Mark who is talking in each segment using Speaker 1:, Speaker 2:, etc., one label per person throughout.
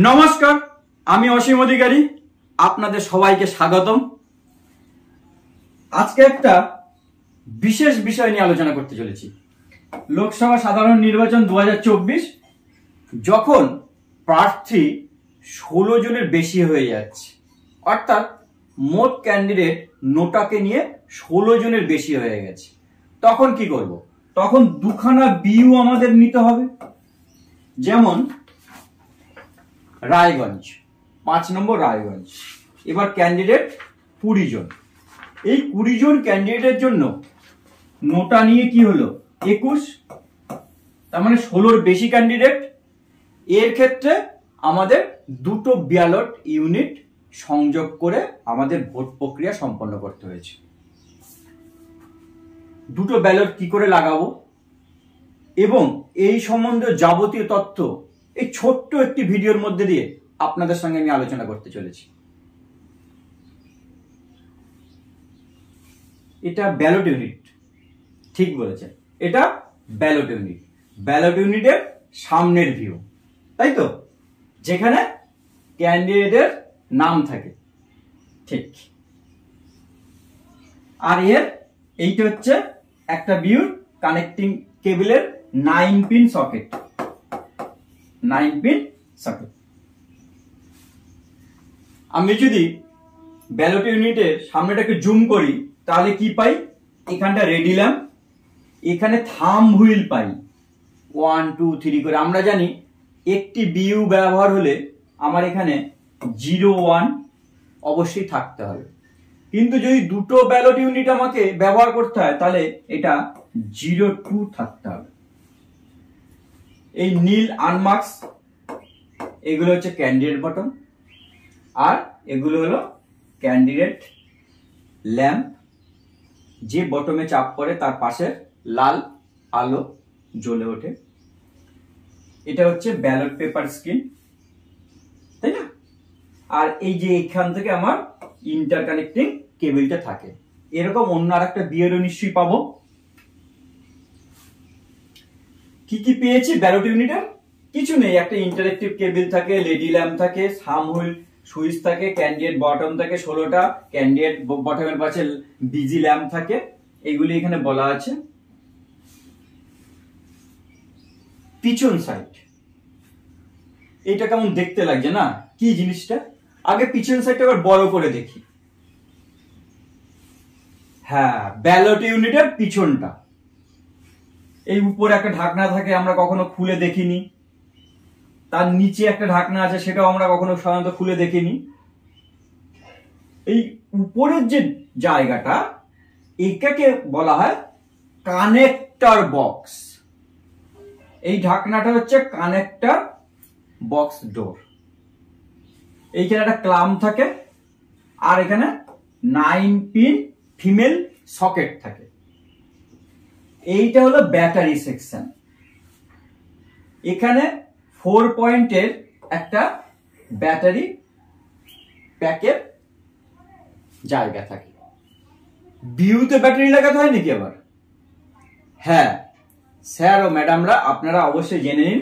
Speaker 1: নমস্কার, আমি অসীম অধিকারী। আপনাদের সবাইকে স্বাগতম। আজকে একটা বিশেষ বিষয় নিয়ে আলোচনা করতে চলেছি। লোকসভা সাধারণ নির্বাচন 2024, যখন প্রার্থী 16 জনের বেশি হয়ে যাচ্ছে, অর্থাৎ মোট ক্যান্ডিডেট নোটাকে নিয়ে 16 জনের বেশি হয়ে গেছে, তখন কি করব? তখন দুখানা বিউ আমাদের নিতে হবে। যেমন রায়গঞ্জ, 5 নম্বর রায়গঞ্জ, এবার ক্যান্ডিডেট 20 জন। এই 20 জন ক্যান্ডিডেটের জন্য নোটা নিয়ে কি হলো 21, তার মানে 16-র বেশি ক্যান্ডিডেট। এর ক্ষেত্রে আমাদের দুটো ব্যালট ইউনিট সংযোগ করে আমাদের ভোট প্রক্রিয়া সম্পন্ন করতে হয়েছে। দুটো ব্যালট কি করে লাগাবো এবং এই সম্বন্ধে যাবতীয় তথ্য এই ছোট্ট একটি ভিডিওর মধ্যে দিয়ে আপনাদের সঙ্গে আমি আলোচনা করতে চলেছি। এটা ব্যালট ইউনিট, ঠিক বলেছেন, এটা ব্যালট ইউনিট। ব্যালট ইউনিটের সামনের ভিউ, তাই তো, যেখানে ক্যান্ডিডেটের নাম থাকে, ঠিক। আর এর এইটা হচ্ছে একটা ভিউর কানেক্টিং কেবলের 9 পিন সকেট। 9 pin socket. আমি যদি ব্যালট ইউনিটের সামনেটাকে জুম করি তাহলে কি পাই? এখানটা রেডি ল্যাম্প, এখানে থাম্ব হুইল পাই 1 2 3 করে। আমরা জানি একটি বিউ ব্যবহার হলে আমার এখানে 0 1 অবশ্যই থাকতে হবে, কিন্তু যদি দুটো ব্যালট ইউনিট আমাকে ব্যবহার করতে হয় তাহলে এটা 0 2 থাকতে হবে। এই নীল আনমার্কস এগুলো হচ্ছে ক্যান্ডিডেট বটন, আর এগুলো হলো ক্যান্ডিডেট ল্যাম্প। যে বটমে চাপ করে তার পাশে লাল আলো জ্বলে ওঠে। এটা হচ্ছে ব্যালট পেপার স্ক্রিন, তাই না? আর এই যে এখান থেকে আমার ইন্টারকানেক্টিং কেবলটা থাকে। এরকম অন্য আরেকটা বিয়েরও নিশ্চয়ই পাবো। কি কি পেয়েছি ব্যালট ইউনিটে? কিছু নেই, একটা ইন্টারেক্টিভ কেবল থাকে, লেডি ল্যাম্প থাকে, থাম্ব হুইল সুইচ থাকে, ক্যান্ডিডেট বটম থাকে 16টা, ক্যান্ডিডেট বটমের পাশে বিজি ল্যাম্প থাকে, এগুলি এখানে বলা আছে। পিছন সাইড, এটা কেমন দেখতে লাগছে না? কি জিনিসটা? আগে পিছন সাইডটা আবার বড় করে দেখি। হ্যাঁ, ব্যালট ইউনিটের পিছনটা, এই উপরে একটা ঢাকনা থাকে, আমরা কখনো খুলে দেখিনি। তার নিচে একটা ঢাকনা আছে, সেটাও আমরা কখনো সাধারণত খুলে দেখিনি। এই উপরের যে জায়গাটা, এটাকে বলা হয় কানেক্টর বক্স। এই ঢাকনাটা হচ্ছে কানেক্টর বক্স ডোর। এইখানে একটা ক্লাম্প থাকে, আর এখানে 9 পিন ফিমেল সকেট থাকে। এইটা হলো ব্যাটারি সেকশন। এখানে 4 পয়েন্টের একটা ব্যাটারি প্যাকের জায়গা থাকে। বিউতে ব্যাটারি লাগাতে হয় নাকি আবার? হ্যাঁ স্যার ও ম্যাডামরা, আপনারা অবশ্যই জেনে নিন,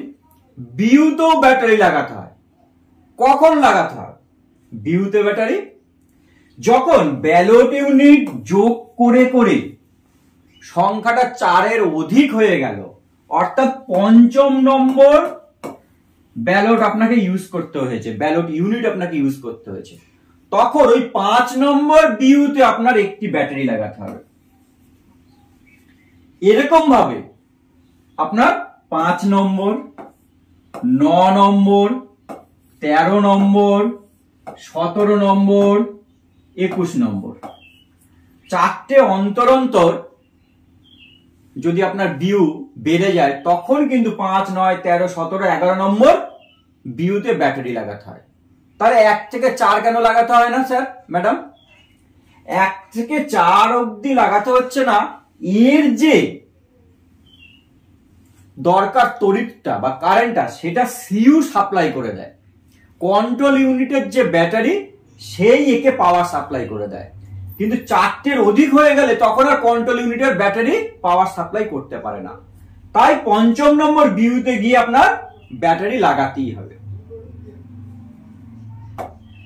Speaker 1: বিউতেও ব্যাটারি লাগাতে হয়। কখন লাগাতে হয় বিউতে ব্যাটারি? যখন ব্যালট ইউনিট যোগ করে করে সংখ্যাটা 4-এর অধিক হয়ে গেল, অর্থাৎ 5ম নম্বর ব্যালট আপনাকে ইউজ করতে হয়েছে, ব্যালট ইউনিট আপনাকে ইউজ করতে হয়েছে, তখন ওই 5 নম্বর বিউতে আপনার একটি ব্যাটারি লাগাতে হবে। এরকম ভাবে আপনার 5 নম্বর, 9 নম্বর, 13 নম্বর, 17 নম্বর, 21 নম্বর, 4টে অন্তর অন্তর যদি আপনার বিউ বেড়ে যায়, তখন কিন্তু 5 9 13 17 11 নম্বর বিউতে ব্যাটারি লাগাতে হয়। তাহলে 1 থেকে 4 কেন লাগাতে হয় না স্যার ম্যাডাম? 1 থেকে 4 অবধি লাগাতে হচ্ছে না, এর যে দরকার তড়িৎটা বা কারেন্টটা, সেটা সিইউ সাপ্লাই করে দেয়। কন্ট্রোল ইউনিটের যে ব্যাটারি, সেই একে পাওয়ার সাপ্লাই করে দেয়। কিন্তু 4টের অধিক হয়ে গেলে তখন আর কন্ট্রোল ইউনিটের ব্যাটারি পাওয়ার সাপ্লাই করতে পারে না। তাই 5ম নম্বর বিউতে গিয়ে আপনার ব্যাটারি লাগাতেই হবে।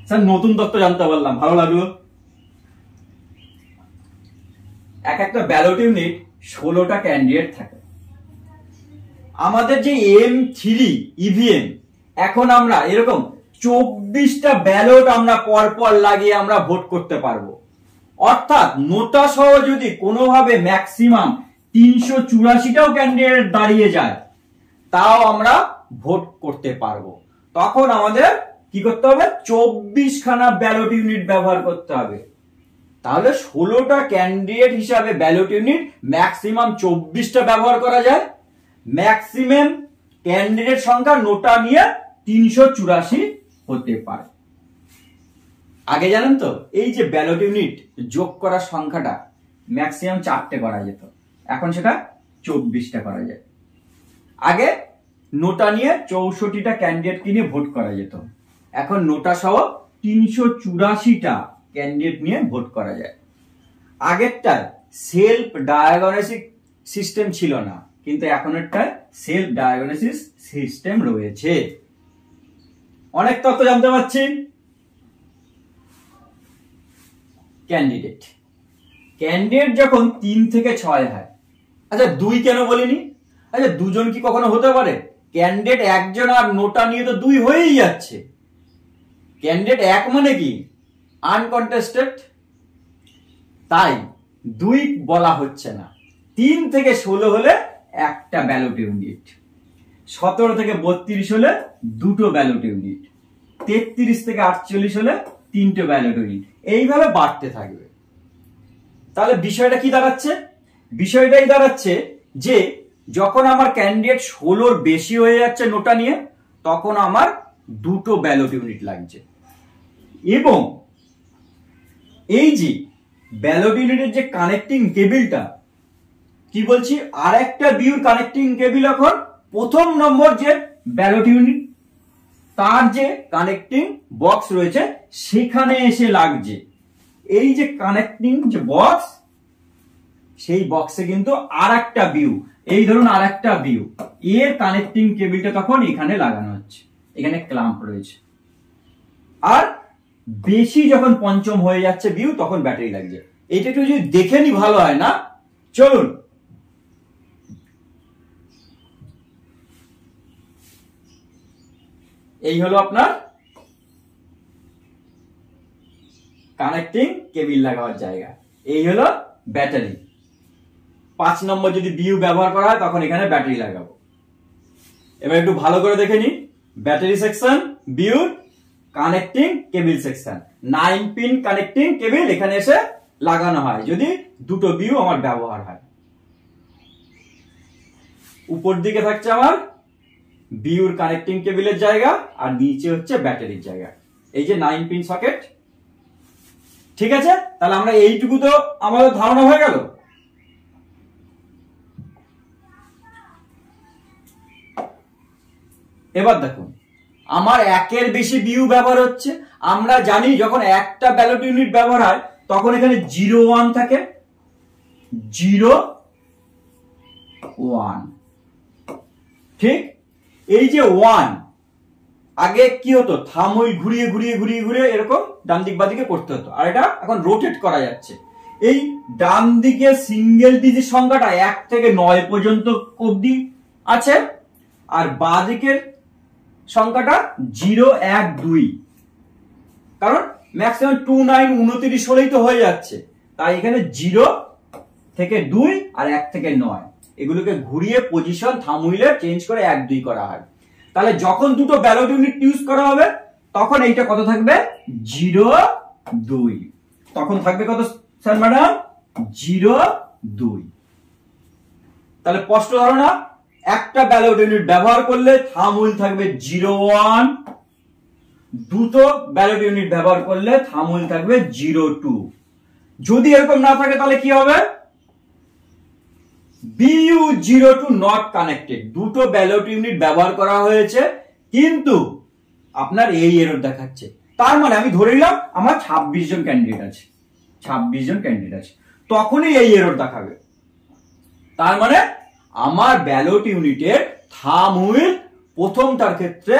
Speaker 1: স্যার নতুন তথ্য জানতে পারলাম, ভালো লাগলো। এক একটা ব্যালট ইউনিট 16টা ক্যান্ডিডেট থাকে। আমাদের যে M3 ইভিএম, এখন আমরা এরকম 24টা ব্যালট আমরা পরপর লাগিয়ে আমরা ভোট করতে পারবো। অর্থাৎ নোটা সহ যদি কোনোভাবে ম্যাক্সিমাম 384টাও ক্যান্ডিডেট দাঁড়িয়ে যায়, তাও আমরা ভোট করতে পারবো। তখন আমাদের কি করতে হবে? 24খানা ব্যালট ইউনিট ব্যবহার করতে হবে। তাহলে 16টা ক্যান্ডিডেট হিসাবে ব্যালট ইউনিট ম্যাক্সিমাম 24টা ব্যবহার করা যায়। ম্যাক্সিমাম ক্যান্ডিডেট সংখ্যা নোটা নিয়ে 384 হতে পারে। আগে জানেন তো, এই যে ব্যালট ইউনিট যোগ করার সংখ্যাটা ম্যাক্সিমাম 4টে করা যেত, এখন সেটা 24টা করা যায়। আগে নোটা নিয়ে 64টা ক্যান্ডিডেটকে নিয়ে ভোট করা যেত, এখন নোটা সহ 384টা ক্যান্ডিডেট নিয়ে ভোট করা যায়। আগেরটায় সেলফ ডায়াগনস্টিক সিস্টেম ছিল না, কিন্তু এখনেরটায় সেলফ ডায়াগনোসিস সিস্টেম রয়েছে। অনেক তথ্য জানতে পারছি। ক্যান্ডিডেট যখন 3 থেকে 6 হয়, আচ্ছা 2 কেন বলিনি? আচ্ছা দুজন কি কখনো হতে পারে? ক্যান্ডিডেট একজন আর নোটা নিয়ে তো 2 হয়েই যাচ্ছে। ক্যান্ডিডেট 1 মানে কি? আনকন্টেস্টেড, তাই 2 বলা হচ্ছে না। 3 থেকে 16 হলে একটা ব্যালট ইউনিট, 17 থেকে 32 হলে 2টো ব্যালট ইউনিট, 33 থেকে 48 হলে 3টে ব্যালট ইউনিট, এইভাবে বাড়তে থাকবে। তাহলে বিষয়টা কি দাঁড়াচ্ছে? বিষয়টাই দাঁড়াচ্ছে যে যখন আমার ক্যান্ডিডেট 16র বেশি হয়ে যাচ্ছে নোটা নিয়ে, তখন আমার 2টো ব্যালট ইউনিট লাগছে। এবং এই যে ব্যালট ইউনিটের যে কানেক্টিং কেবিলটা, কি বলছি, আর একটা বিউর কানেক্টিং কেবিল এখন প্রথম নম্বর যে ব্যালট ইউনিট তার যে কানেক্টিং বক্স রয়েছে সেখানে এসে লাগছে। এই যে কানেক্টিং যে বক্স, সেই বক্সে কিন্তু আর একটা বিউ, এই ধরুন আর একটা বিউ, এর কানেক্টিং কেবিলটা তখন এখানে লাগানো হচ্ছে, এখানে ক্ল্যাম্প রয়েছে। আর বেশি যখন পঞ্চম হয়ে যাচ্ছে বিউ, তখন ব্যাটারি লাগছে। এটা একটু যদি দেখে নি ভালো হয় না? চলুন এই হলো আপনার কানেক্টিং কেবিল লাগানোর জায়গা, এই হলো ব্যাটারি। 5 নম্বর যদি বিউ ব্যবহার করা হয়, তখন এখানে ব্যাটারি লাগাবো। এবার একটু ভালো করে দেখে নি, ব্যাটারি সেকশন, বিউ, connecting cable section, 9 pin connecting cable এখানে এসে লাগানো হয় যদি 2টো বিউ আমার ব্যবহার হয়। উপর দিকে থাকছে আমার বিউর কানেক্টিং কেবিলের জায়গা, আর নিচে হচ্ছে ব্যাটারির জায়গা, এই যে 9 পিন সকেট। ঠিক আছে, তাহলে আমরা এইটুকু তো আমাদের ধারণা হয়ে গেল। এবার দেখুন, আমার 1-এর বেশি বিউ ব্যবহার হচ্ছে। আমরা জানি যখন একটা ব্যালট ইউনিট ব্যবহার হয়, তখন এখানে 0 1 থাকে, 0 1। ঠিক, এই যে 1, আগে কি হতো, থাম হুইল ঘুরিয়ে ঘুরিয়ে ঘুরিয়ে ঘুরিয়ে এরকম ডান দিক বাদিকে করতে হতো, আর এটা এখন রোটেট করা যাচ্ছে। এই ডান দিকে সিঙ্গেল ডিজিট সংখ্যাটা 1 থেকে 9 পর্যন্ত অবধি আছে, আর বাঁ দিকের সংখ্যাটা 0 1 2, কারণ ম্যাক্সিমাম 2 9 29 হলেই তো হয়ে যাচ্ছে, তাই এখানে 0 থেকে 2 আর 1 থেকে 9 এগুলোকে ঘুরিয়ে পজিশন থাম হুইলে চেঞ্জ করে 1 2 করা হয়। তাহলে যখন দুটো ব্যালট ইউনিট ইউজ করা হবে, তখন এইটা কত থাকবে? 0 2। তখন থাকবে কত স্যার ম্যাডাম? 0 2। তাহলে স্পষ্ট ধারণা, একটা ব্যালট ইউনিট ব্যবহার করলে থাম হুইল থাকবে 0 1, দুটো ব্যালট ইউনিট ব্যবহার করলে থাম হুইল থাকবে 0 2। যদি এরকম না থাকে তাহলে কি হবে? BU02 নট কানেক্টেড, দুটো ব্যালট ইউনিট ব্যবহার করা হয়েছে কিন্তু আপনার এই এরর দেখাচ্ছে। তার মানে আমি ধরে নিলাম আমার 26 জন ক্যান্ডিডেট আছে, 26 জন ক্যান্ডিডেট আছে, তখনই এই এরর দেখাবে। তার মানে আমার ব্যালট ইউনিটের থাম হুইল প্রথমটার ক্ষেত্রে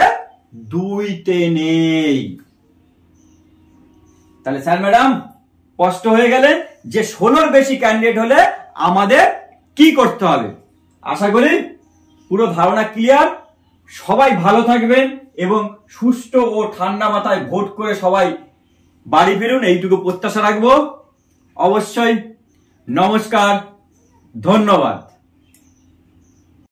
Speaker 1: 2 তে নেই। তাহলে স্যার ম্যাডাম স্পষ্ট হয়ে গেলে যে 16-র বেশি ক্যান্ডিডেট হলে আমাদের কি করতে হবে। আশা করি পুরো ধারণা ক্লিয়ার। সবাই ভালো থাকবেন এবং সুস্থ ও ঠান্ডা মাথায় ভোট করে সবাই বাড়ি ফিরুন, এইটুকু প্রত্যাশা রাখবো। অবশ্যই। নমস্কার, ধন্যবাদ।